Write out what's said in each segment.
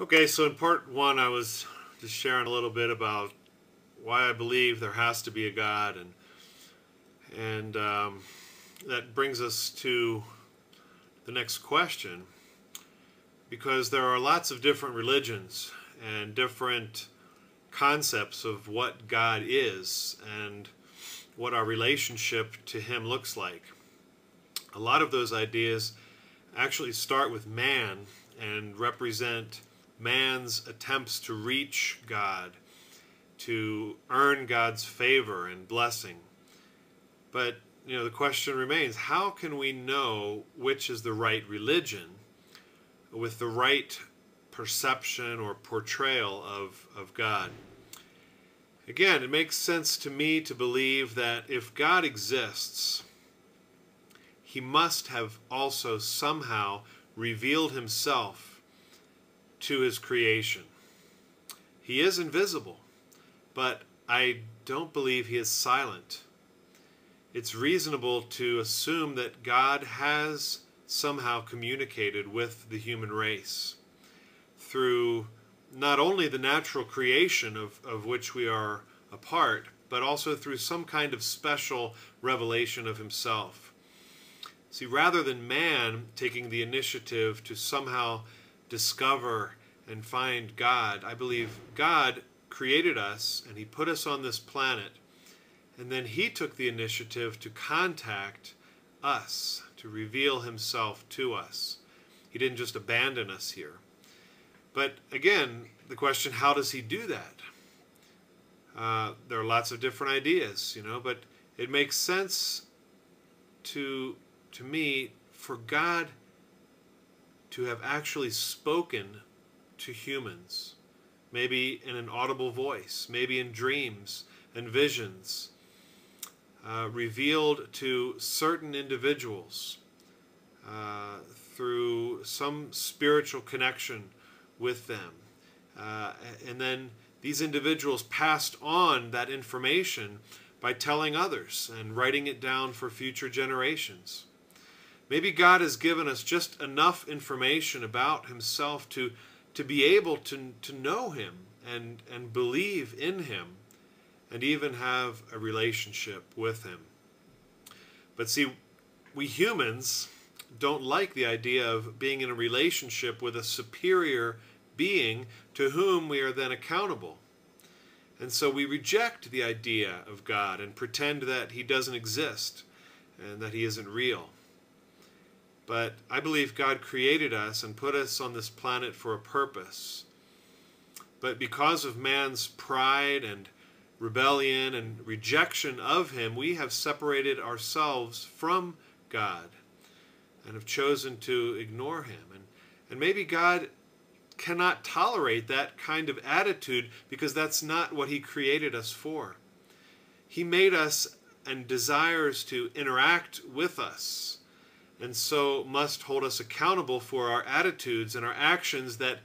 Okay, so in part one, I was just sharing a little bit about why I believe there has to be a God, and that brings us to the next question, because there are lots of different religions and different concepts of what God is and what our relationship to Him looks like. A lot of those ideas actually start with man and represent man's attempts to reach God, to earn God's favor and blessing. But, the question remains, how can we know which is the right religion with the right perception or portrayal of God? Again, it makes sense to me to believe that if God exists, He must have also somehow revealed Himself to His creation. He is invisible, but I don't believe He is silent. It's reasonable to assume that God has somehow communicated with the human race through not only the natural creation of which we are a part, but also through some kind of special revelation of Himself. See, rather than man taking the initiative to somehow discover and find God, I believe God created us and He put us on this planet, and then He took the initiative to contact us, to reveal Himself to us. He didn't just abandon us here. But again, the question, how does He do that? There are lots of different ideas, but it makes sense to me for God to have actually spoken to humans, maybe in an audible voice, maybe in dreams and visions, revealed to certain individuals through some spiritual connection with them. And then these individuals passed on that information by telling others and writing it down for future generations. Maybe God has given us just enough information about Himself to be able to know Him and believe in Him and even have a relationship with Him. But see, we humans don't like the idea of being in a relationship with a superior being to whom we are then accountable. And so we reject the idea of God and pretend that He doesn't exist and that He isn't real. But I believe God created us and put us on this planet for a purpose. But because of man's pride and rebellion and rejection of Him, we have separated ourselves from God and have chosen to ignore Him. And maybe God cannot tolerate that kind of attitude because that's not what He created us for. He made us and desires to interact with us, and so must hold us accountable for our attitudes and our actions that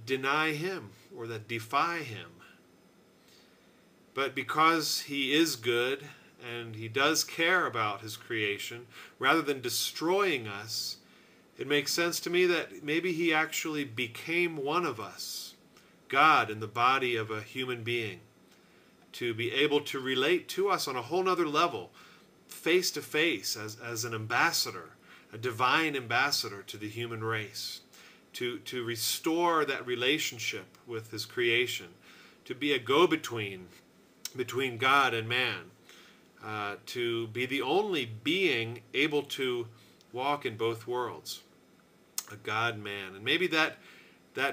deny Him or that defy Him. But because He is good and He does care about His creation, rather than destroying us, it makes sense to me that maybe He actually became one of us, God in the body of a human being, to be able to relate to us on a whole nother level, face to face, as an ambassador, a divine ambassador to the human race, to restore that relationship with His creation, to be a go-between between God and man, to be the only being able to walk in both worlds, a God-man. And maybe that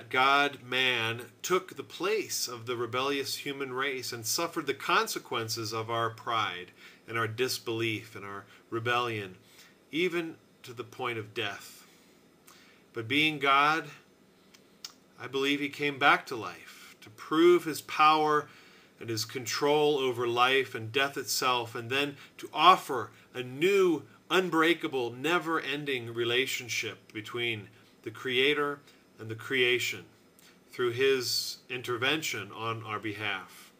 God-man took the place of the rebellious human race and suffered the consequences of our pride and our disbelief and our rebellion, even to the point of death. But being God, I believe He came back to life to prove His power and His control over life and death itself, and then to offer a new, unbreakable, never-ending relationship between the Creator and the creation through His intervention on our behalf.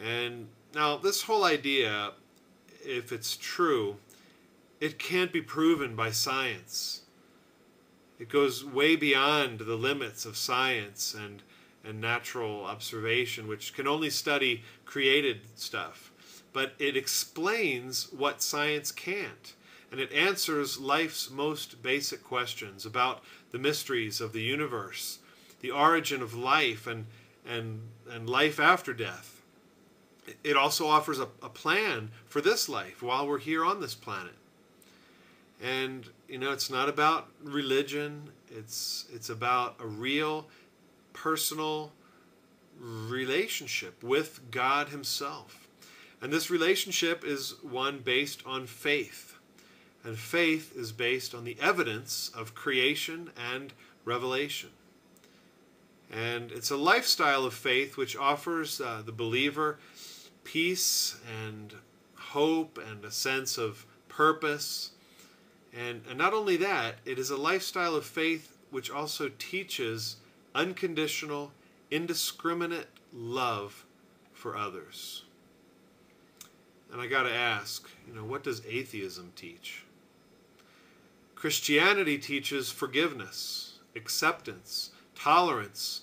And now this whole idea, if it's true, it can't be proven by science. It goes way beyond the limits of science and natural observation, which can only study created stuff. But it explains what science can't. And it answers life's most basic questions about the mysteries of the universe, the origin of life, and life after death. It also offers a plan for this life while we're here on this planet. And, it's not about religion. It's about a real, personal relationship with God himself. And this relationship is one based on faith. And faith is based on the evidence of creation and revelation. And it's a lifestyle of faith which offers the believer peace and hope and a sense of purpose. And not only that, it is a lifestyle of faith which also teaches unconditional, indiscriminate love for others. And I got to ask, what does atheism teach? Christianity teaches forgiveness, acceptance, tolerance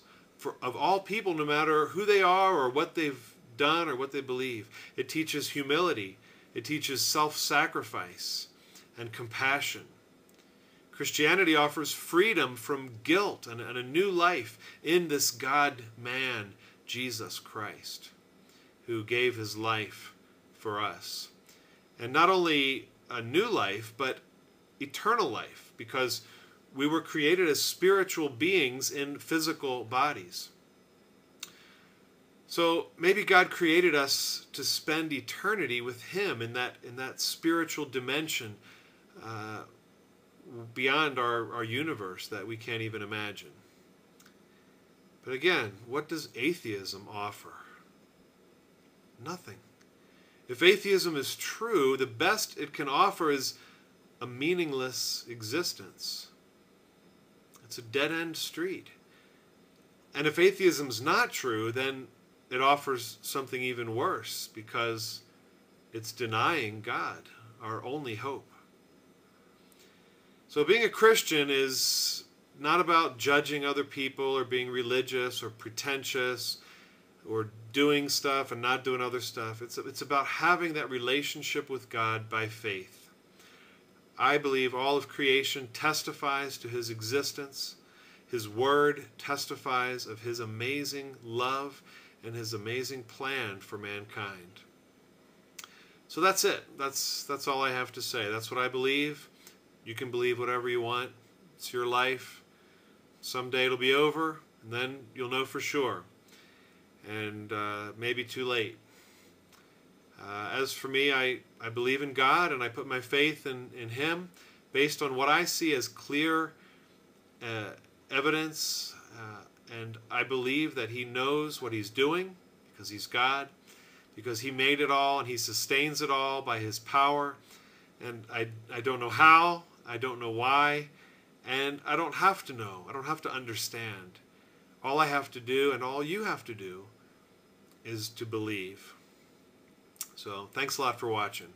of all people, no matter who they are or what they've done or what they believe. It teaches humility. It teaches self-sacrifice and compassion. Christianity offers freedom from guilt and a new life in this God-man, Jesus Christ, who gave his life for us. And not only a new life, but eternal life, because we were created as spiritual beings in physical bodies. So maybe God created us to spend eternity with him in that spiritual dimension beyond our universe that we can't even imagine. But again, what does atheism offer? Nothing. If atheism is true, the best it can offer is a meaningless existence. It's a dead-end street. And if atheism is not true, then it offers something even worse, because it's denying God, our only hope. So being a Christian is not about judging other people or being religious or pretentious or doing stuff and not doing other stuff. It's about having that relationship with God by faith. I believe all of creation testifies to his existence. His word testifies of his amazing love and his amazing plan for mankind. So that's it. That's all I have to say. That's what I believe. You can believe whatever you want. It's your life. Someday it'll be over, and then you'll know for sure. And maybe too late. As for me, I believe in God, and I put my faith in him based on what I see as clear evidence, and I believe that he knows what he's doing because he's God, because he made it all and he sustains it all by his power. And I don't know how, I don't know why, and I don't have to know. I don't have to understand. All I have to do, and all you have to do, is to believe. So thanks a lot for watching.